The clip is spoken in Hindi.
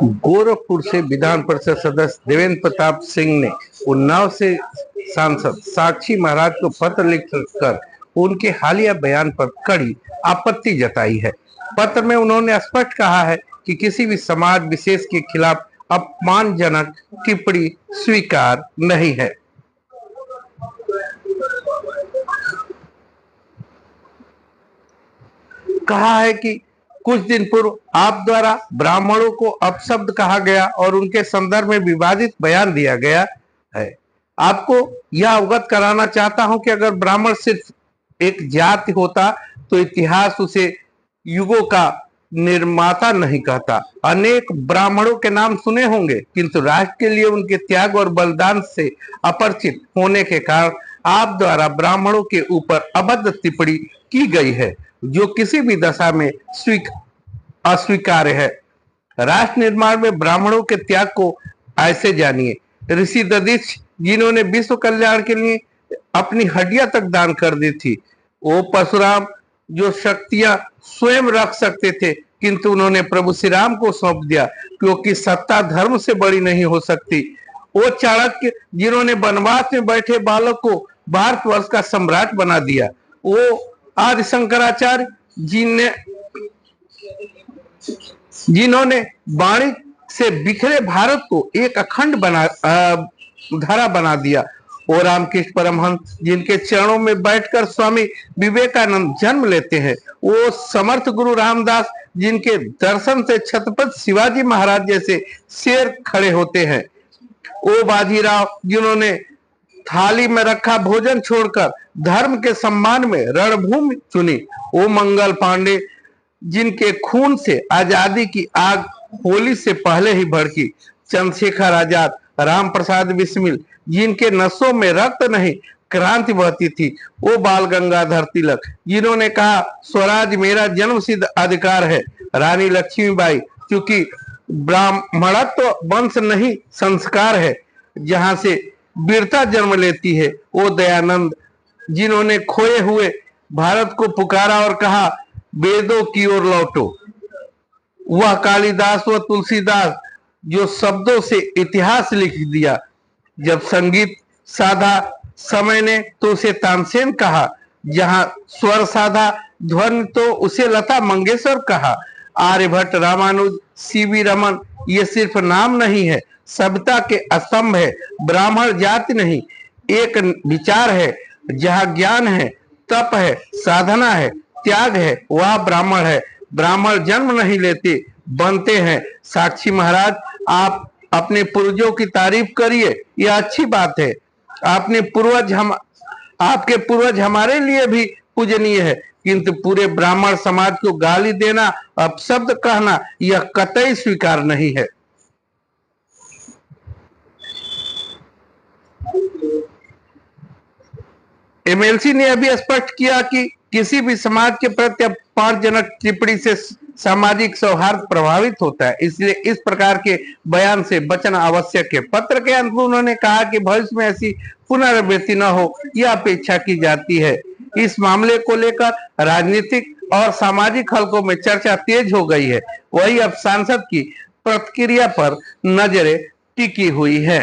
गोरखपुर से विधान परिषद सदस्य देवेंद्र प्रताप सिंह ने उन्नाव से सांसद साक्षी महाराज को पत्र लिखकर उनके हालिया बयान पर कड़ी आपत्ति जताई है। पत्र में उन्होंने स्पष्ट कहा है कि किसी भी समाज विशेष के खिलाफ अपमानजनक टिप्पणी स्वीकार नहीं है। कहा है कि कुछ दिन पूर्व आप द्वारा ब्राह्मणों को अपशब्द कहा गया और उनके संदर्भ में विवादित बयान दिया गया है। आपको यह अवगत कराना चाहता हूं कि अगर ब्राह्मण सिर्फ एक जाति होता तो इतिहास उसे युगों का निर्माता नहीं कहता। अनेक ब्राह्मणों के नाम सुने होंगे, किंतु राष्ट्र के लिए उनके त्याग और बलिदान से अपरिचित होने के कारण आप द्वारा ब्राह्मणों के ऊपर अभद्र टिप्पणी की गई है, जो किसी भी दशा में अस्वीकार्य है। राष्ट्र निर्माण में ब्राह्मणों के त्याग को ऐसे जानिए। ऋषि दधिच, जिन्होंने विश्व कल्याण के लिए अपनी हड्डियां तक दान कर दी थी। वो परशुराम, जो शक्तियां स्वयं रख सकते थे, किंतु उन्होंने प्रभु श्री राम को सौंप दिया, क्योंकि सत्ता धर्म से बड़ी नहीं हो सकती। वो चाणक्य, जिन्होंने वनवास में बैठे बालक को भारतवर्ष का सम्राट बना दिया। वो आदि शंकराचार्य, जिन्होंने वाणी से बिखरे भारत को एक अखंड धारा बना दिया। और रामकृष्ण परमहंस, जिनके चरणों में बैठकर स्वामी विवेकानंद जन्म लेते हैं। वो समर्थ गुरु रामदास, जिनके दर्शन से छत्रपति शिवाजी महाराज जैसे शेर खड़े होते हैं। वो बाजीराव, जिन्होंने थाली में रखा भोजन छोड़कर धर्म के सम्मान में रणभूमि चुनी। वो मंगल पांडे, जिनके खून से आजादी की आग होली से पहले ही भड़की। चंद्रशेखर आजाद, राम प्रसाद बिस्मिल, जिनके नसों में रक्त नहीं क्रांति बहती थी। वो बाल गंगाधर तिलक, जिन्होंने कहा स्वराज मेरा जन्मसिद्ध अधिकार है। रानी लक्ष्मीबाई, क्योंकि ब्राह्मणत्व वंश नहीं संस्कार है, जहां से वीरता जन्म लेती है। वो दयानंद, जिन्होंने खोए हुए भारत को पुकारा और कहा वेदों की ओर लौटो। वह कालिदास व तुलसीदास, जो शब्दों से इतिहास लिख दिया। जब संगीत साधा समय ने तो उसे तानसेन कहा, जहां स्वर साधा ध्वनि तो उसे लता मंगेशकर कहा। आर्यभट्ट, रामानुज, सीवी रमन, ये सिर्फ नाम नहीं है, सभ्यता के स्तंभ है। ब्राह्मण जाति नहीं, एक विचार है। जहां ज्ञान है, तप है, साधना है, त्याग है, वह ब्राह्मण है। ब्राह्मण जन्म नहीं लेते, बनते हैं। साक्षी महाराज, आप अपने पूर्वजों की तारीफ करिए, यह अच्छी बात है। आपके पूर्वज हमारे लिए भी पूजनीय है, किंतु पूरे ब्राह्मण समाज को गाली देना, अपशब्द कहना, यह कतई स्वीकार नहीं है। एमएलसी ने अभी स्पष्ट किया कि किसी भी समाज के प्रति अपमानजनक टिप्पणी से सामाजिक सौहार्द प्रभावित होता है, इसलिए इस प्रकार के बयान से बचना आवश्यक है। पत्र के अंत में उन्होंने कहा कि भविष्य में ऐसी पुनरावृत्ति न हो, यह अपेक्षा की जाती है। इस मामले को लेकर राजनीतिक और सामाजिक हलकों में चर्चा तेज हो गई है। वही अब सांसद की प्रतिक्रिया पर नजरें टिकी हुई है।